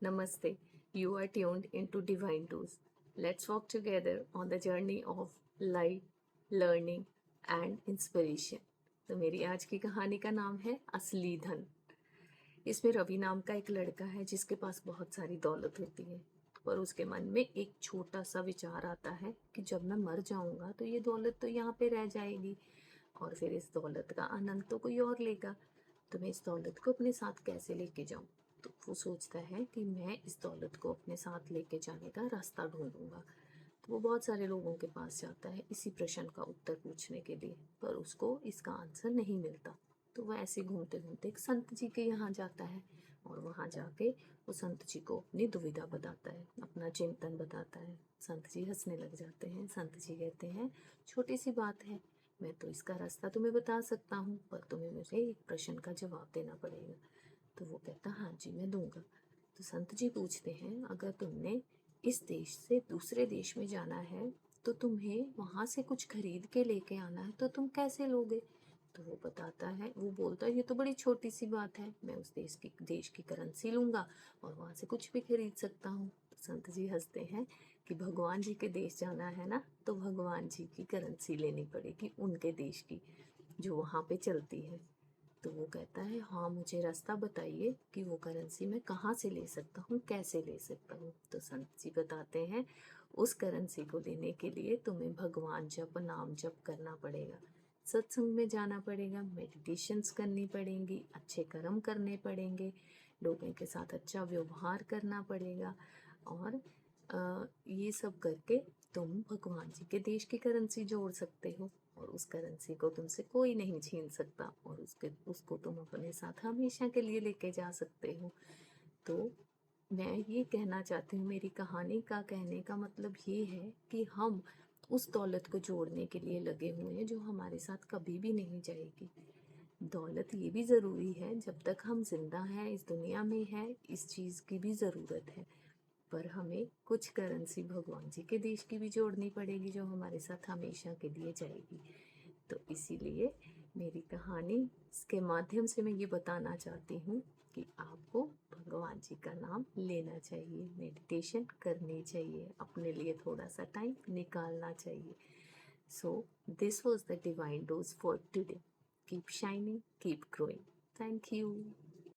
Namaste. You are tuned into Divine Tools. Let's walk together on the journey of light, learning and inspiration. तो मेरी आज की कहानी का नाम है असली धन। इसमें रवि नाम का एक लड़का है जिसके पास बहुत सारी दौलत होती है, पर उसके मन में एक छोटा सा विचार आता है कि जब मैं मर जाऊंगा तो ये दौलत तो यहाँ पे रह जाएगी और फिर इस दौलत का आनंद तो कोई और लेगा। तो मैं इस दौलत को अपने साथ कैसे लेके जाऊं? तो वो सोचता है कि मैं इस दौलत को अपने साथ लेके जाने का रास्ता ढूंढूंगा। तो वो बहुत सारे लोगों के पास जाता है इसी प्रश्न का उत्तर पूछने के लिए, पर उसको इसका आंसर नहीं मिलता। तो वह ऐसे घूमते घूमते एक संत जी के यहाँ जाता है और वहाँ जाके वो संत जी को अपनी दुविधा बताता है, अपना चिंतन बताता है। संत जी हंसने लग जाते हैं। संत जी कहते हैं, छोटी सी बात है, मैं तो इसका रास्ता तुम्हें बता सकता हूँ, पर तुम्हें मुझे एक प्रश्न का जवाब देना पड़ेगा। तो वो कहता, हाँ जी मैं दूंगा। तो संत जी पूछते हैं, अगर तुमने इस देश से दूसरे देश में जाना है तो तुम्हें वहाँ से कुछ खरीद के लेके आना है, तो तुम कैसे लोगे? तो वो बताता है, वो बोलता है, ये तो बड़ी छोटी सी बात है, मैं उस देश की करेंसी लूंगा और वहाँ से कुछ भी खरीद सकता हूँ। तो संत जी हंसते हैं कि भगवान जी के देश जाना है ना, तो भगवान जी की करेंसी लेनी पड़ेगी, उनके देश की जो वहाँ पे चलती है। तो वो कहता है, हाँ मुझे रास्ता बताइए कि वो करेंसी मैं कहाँ से ले सकता हूँ, कैसे ले सकता हूँ। तो संत जी बताते हैं, उस करेंसी को लेने के लिए तुम्हें भगवान जप नाम जप करना पड़ेगा, सत्संग में जाना पड़ेगा, मेडिटेशंस करनी पड़ेंगी, अच्छे कर्म करने पड़ेंगे, लोगों के साथ अच्छा व्यवहार करना पड़ेगा और ये सब करके तुम भगवान जी के देश की करेंसी जोड़ सकते हो और उस करेंसी को तुमसे कोई नहीं छीन सकता और उसको तुम अपने साथ हमेशा के लिए लेके जा सकते हो। तो मैं ये कहना चाहती हूँ, मेरी कहानी का कहने का मतलब ये है कि हम उस दौलत को जोड़ने के लिए लगे हुए हैं जो हमारे साथ कभी भी नहीं जाएगी। दौलत ये भी ज़रूरी है, जब तक हम जिंदा हैं इस दुनिया में है इस चीज़ की भी ज़रूरत है, पर हमें कुछ करेंसी भगवान जी के देश की भी जोड़नी पड़ेगी जो हमारे साथ हमेशा के लिए जाएगी। तो इसीलिए मेरी कहानी इसके माध्यम से मैं ये बताना चाहती हूँ कि आपको भगवान जी का नाम लेना चाहिए, मेडिटेशन करनी चाहिए, अपने लिए थोड़ा सा टाइम निकालना चाहिए। So this was the divine dose for today. Keep shining, keep growing. Thank you.